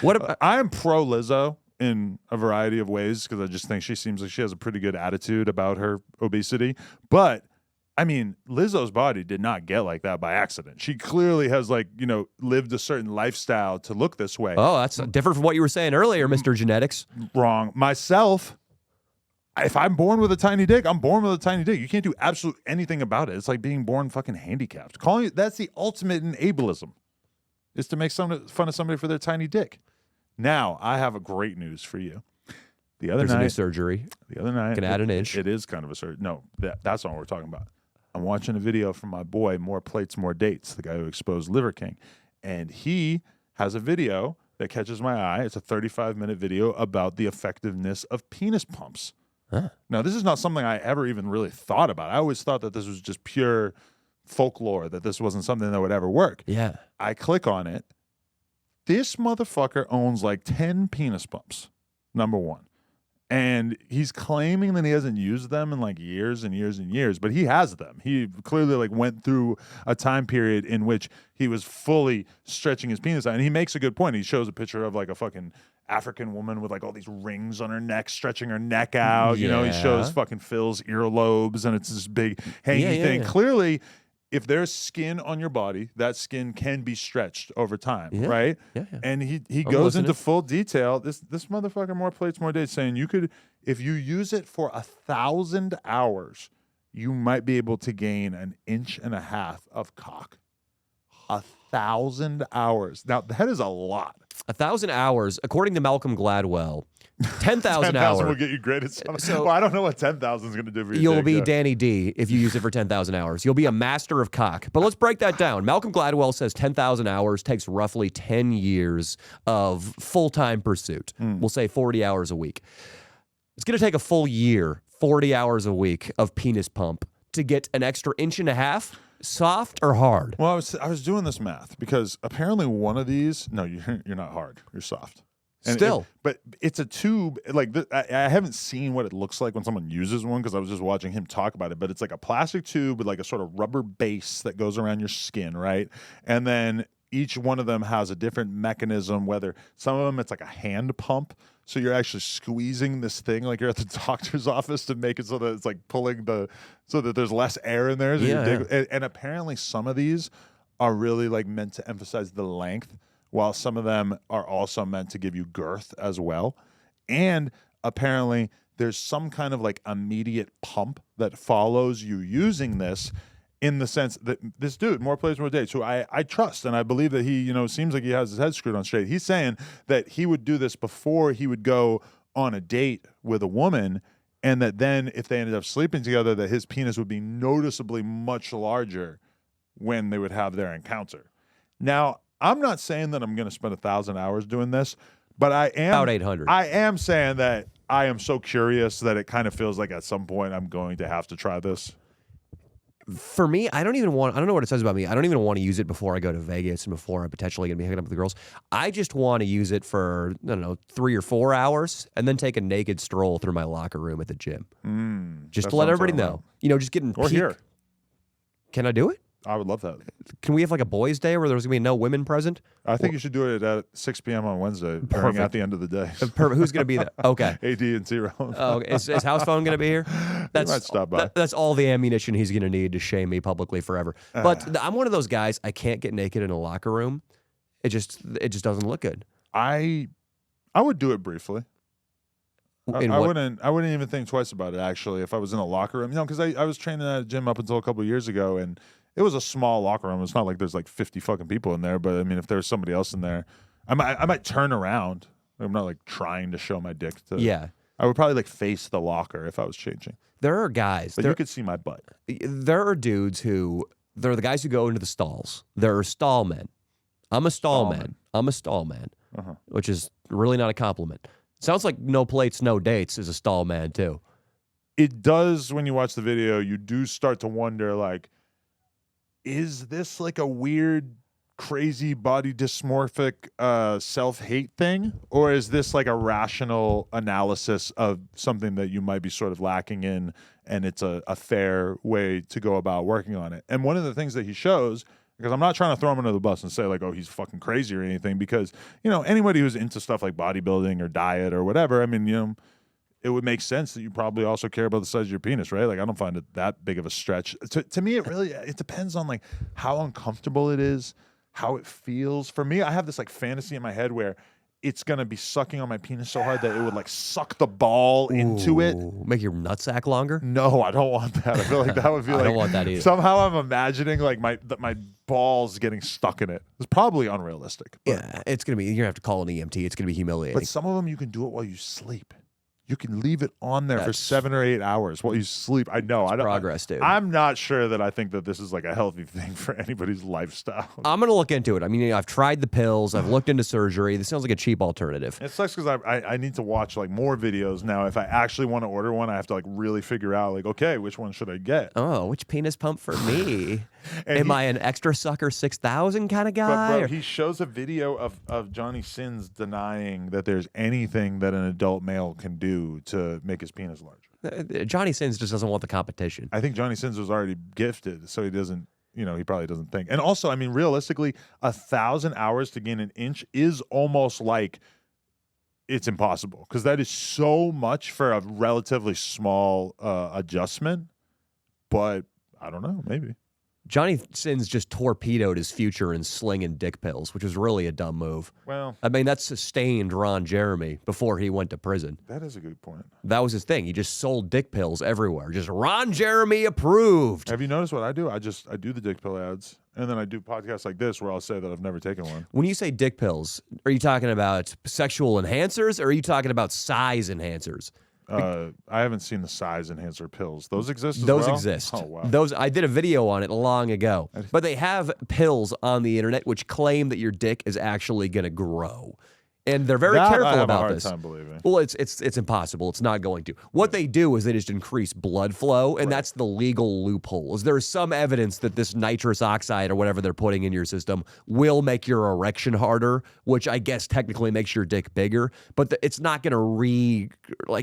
What about, I am pro Lizzo in a variety of ways because I just think she seems like she has a pretty good attitude about her obesity. But I mean, Lizzo's body did not get like that by accident. She clearly has lived a certain lifestyle to look this way. oh, that's different from what you were saying earlier, Mr. Genetics. Wrong. Myself, if I'm born with a tiny dick, I'm born with a tiny dick. You can't do absolutely anything about it. It's like being born fucking handicapped. Calling it, that's the ultimate in ableism, is to make fun of somebody for their tiny dick. Now, I have a great news for you. There's a new surgery. The other night, Can add an inch. It is kind of a surgery. No, that's not what we're talking about. I'm watching a video from my boy, More Plates, More Dates, the guy who exposed Liver King. And he has a video that catches my eye. It's a 35-minute video about the effectiveness of penis pumps. Huh. Now, this is not something I ever even really thought about. I always thought that this was just pure folklore, that this wasn't something that would ever work. Yeah. I click on it. This motherfucker owns like 10 penis pumps, number one. And he's claiming that he hasn't used them in like years and years and years, but he has them. He clearly like went through a time period in which he was fully stretching his penis out. And he makes a good point. He shows a picture of like a fucking African woman with like all these rings on her neck, stretching her neck out. You know, he shows fucking Phil's earlobes and it's this big hangy thing. Yeah. Clearly, if there's skin on your body, that skin can be stretched over time, right? Yeah. And he goes into full detail. This motherfucker, More Plates, More Dates, saying you could, if you use it for 1,000 hours, you might be able to gain 1.5 inches of cock. 1,000 hours. Now that is a lot. 1,000 hours, according to Malcolm Gladwell. 10,000 hours will get you graded. So well, I don't know what 10,000 is going to do for you. You'll be Danny D if you use it for 10,000 hours. You'll be a master of cock. But let's break that down. Malcolm Gladwell says 10,000 hours takes roughly 10 years of full-time pursuit. We'll say 40 hours a week. It's going to take a full year, 40 hours a week of penis pump to get an extra 1.5 inches. Soft or hard? Well, I was doing this math because apparently one of these, no, you're not hard. You're soft. But it's a tube. Like I haven't seen what it looks like when someone uses one because I was just watching him talk about it. But it's like a plastic tube with like a sort of rubber base that goes around your skin, right? And then each one of them has a different mechanism. Whether some of them it's like a hand pump, so you're actually squeezing this thing like you're at the doctor's office to make it so that it's like pulling so that there's less air in there. So and apparently some of these are really like meant to emphasize the length, while some of them are also meant to give you girth as well. And apparently there's some kind of like immediate pump that follows you using this, in the sense that this dude, More Plates, More Dates, who I trust and I believe that he, seems like he has his head screwed on straight. He's saying that he would do this before he would go on a date with a woman, and that then if they ended up sleeping together, that his penis would be noticeably much larger when they would have their encounter. Now, I'm not saying that I'm going to spend 1,000 hours doing this, but I am about 800. I am saying that I am so curious that it kind of feels like at some point I'm going to have to try this. For me, I don't know what it says about me. I don't even want to use it before I go to Vegas and before I'm potentially going to be hooking up with the girls. I just want to use it for, 3 or 4 hours and then take a naked stroll through my locker room at the gym. Just to let everybody know. Just getting Or here. Can I do it? I would love that. Can we have like a boys' day where there's going to be no women present? I think you should do it at 6 p.m. on Wednesday, during at the end of the day. Perfect. Who's going to be there? Okay. AD and T-Roll. Oh, is House Phone going to be here? He might stop by. That's all the ammunition he's going to need to shame me publicly forever. But I'm one of those guys, I can't get naked in a locker room. It just doesn't look good. I would do it briefly. I wouldn't even think twice about it, actually, if I was in a locker room. Because I was training at a gym up until a couple of years ago, and it was a small locker room. It's not like there's like 50 fucking people in there, but I mean, if there's somebody else in there, I might turn around. I'm not like trying to show my dick. Yeah. I would probably like face the locker if I was changing. There are guys. But you could see my butt. There are dudes they're the guys who go into the stalls. There are stall men. I'm a stall man. I'm a stall man, which is really not a compliment. Sounds like No Plates, No Dates is a stall man too. It does when you watch the video. You do start to wonder, like, is this like a weird, crazy body dysmorphic self-hate thing? Or is this like a rational analysis of something that you might be sort of lacking in, and it's a fair way to go about working on it? And one of the things that he shows, Because I'm not trying to throw him under the bus and say like, oh, he's fucking crazy or anything. Because, you know, anybody who's into stuff like bodybuilding or diet or whatever, I mean, you know, it would make sense that you probably also care about the size of your penis, right? Like, I don't find it that big of a stretch. To me, it depends on like how uncomfortable it is, how it feels. For me, I have this like fantasy in my head where it's going to be sucking on my penis so hard that it would like suck the ball into it. Make your nutsack longer? No, I don't want that. I feel like that would be I like, don't want that either. Somehow I'm imagining like my balls getting stuck in it. It's probably unrealistic. Yeah, it's going to be, you're going to have to call an EMT. It's going to be humiliating. But some of them you can do it while you sleep. You can leave it on there for 7 or 8 hours while you sleep. I know. I don't. Progress, dude. I'm not sure that I think that this is like a healthy thing for anybody's lifestyle. I'm going to look into it. I mean, I've tried the pills. I've looked into surgery. This sounds like a cheap alternative. It sucks because I need to watch like more videos now. If I actually want to order one, I have to like really figure out like, okay, which one should I get? Oh, which penis pump for me? Am I an extra sucker 6,000 kind of guy? But bro, he shows a video of Johnny Sins denying that there's anything that an adult male can do to make his penis larger. Johnny Sins just doesn't want the competition. I think Johnny Sins was already gifted, so he doesn't, you know, he probably doesn't think. And also, I mean, realistically, 1,000 hours to gain an inch is almost like it's impossible because that is so much for a relatively small adjustment. But I don't know, maybe. Johnny Sins just torpedoed his future in slinging dick pills, which was really a dumb move. Well, I mean, that sustained Ron Jeremy before he went to prison. That is a good point. That was his thing. He just sold dick pills everywhere. Just Ron Jeremy approved. Have you noticed what I do? I do the dick pill ads, and then I do podcasts like this where I'll say that I've never taken one. When you say dick pills, are you talking about sexual enhancers or are you talking about size enhancers? I haven't seen the size enhancer pills. Those exist as Those well? exist. Oh, wow. Those I did a video on it long ago. But they have pills on the internet which claim that your dick is actually going to grow. And they're very careful I have about a hard this. time believing. Well, it's impossible. It's not going to. What they do is they just increase blood flow, and that's the legal loophole. Is there is some evidence that this nitrous oxide or whatever they're putting in your system will make your erection harder, which I guess technically makes your dick bigger, but it's not going to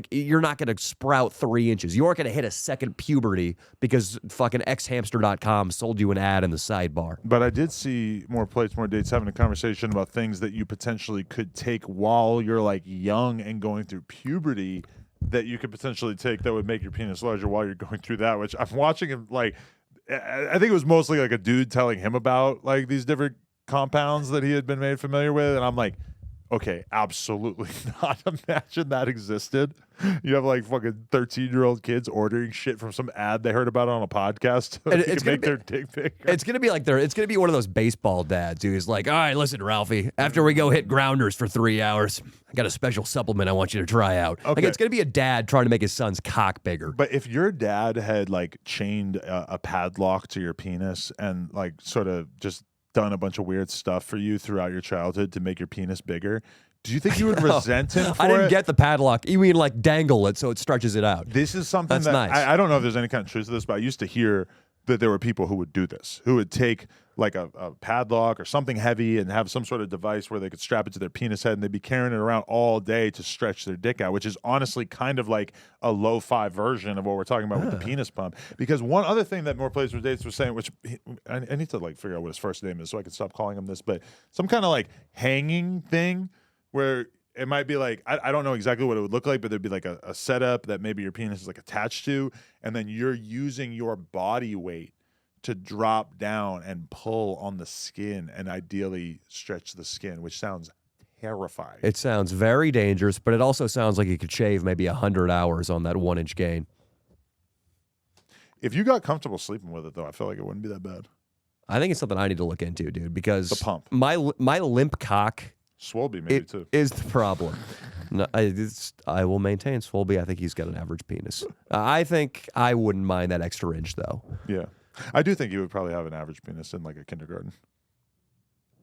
you're not going to sprout 3 inches. You aren't going to hit a second puberty because fucking xhamster.com sold you an ad in the sidebar. But I did see More Plates, More Dates having a conversation about things that you potentially could take while you're like young and going through puberty that you could potentially take that would make your penis larger while you're going through that, which I'm watching him like, I think it was mostly like a dude telling him about like these different compounds that he had been made familiar with. And I'm like, okay, absolutely not. Imagine that existed. You have like fucking 13-year-old kids ordering shit from some ad they heard about on a podcast so they can make their dick bigger. It's gonna be like it's gonna be one of those baseball dads who's like, all right, listen, Ralphie, after we go hit grounders for 3 hours, I got a special supplement I want you to try out. Okay. Like it's gonna be a dad trying to make his son's cock bigger. But if your dad had like chained a padlock to your penis and like sort of just done a bunch of weird stuff for you throughout your childhood to make your penis bigger, do you think you would resent him for I didn't it? get the padlock. You mean like dangle it so it stretches it out? This is something That's that nice. I don't know if there's any kind of truth to this, but I used to hear that there were people who would do this, who would take like a padlock or something heavy and have some sort of device where they could strap it to their penis head and they'd be carrying it around all day to stretch their dick out, which is honestly kind of like a lo-fi version of what we're talking about with the penis pump. Because one other thing that More Plates, More Dates was saying, which I need to like figure out what his first name is so I can stop calling him this, but some kind of like hanging thing where it might be like, I don't know exactly what it would look like, but there'd be like a setup that maybe your penis is like attached to, and then you're using your body weight to drop down and pull on the skin and ideally stretch the skin, which sounds terrifying. It sounds very dangerous, but it also sounds like you could shave maybe 100 hours on that 1 inch gain. If you got comfortable sleeping with it, though, I feel like it wouldn't be that bad. I think it's something I need to look into, dude, because The pump. my limp cock Swolby maybe too. is the problem. No, I will maintain Swolby. I think he's got an average penis. I think I wouldn't mind that extra inch, though. Yeah. I do think you would probably have an average penis in like a kindergarten.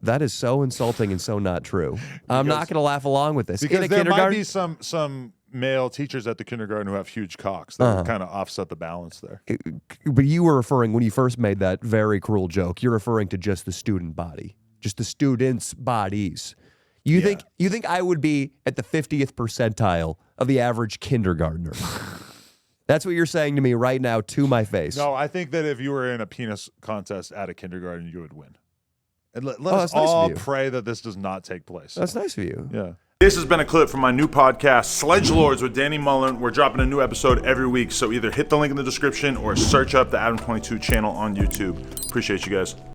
That is so insulting and so not true. I'm not going to laugh along with this. Because in a there might kindergarten, be some male teachers at the kindergarten who have huge cocks that would kind of offset the balance there. but you were referring, when you first made that very cruel joke, you're referring to just the student body, just the students' bodies. You think I would be at the 50th percentile of the average kindergartner? That's what you're saying to me right now to my face. No, I think that if you were in a penis contest at a kindergarten, you would win. And let us all pray that this does not take place. That's nice of you. Yeah. This has been a clip from my new podcast, Sledgelords with Danny Mullen. We're dropping a new episode every week, so either hit the link in the description or search up the Adam22 channel on YouTube. Appreciate you guys.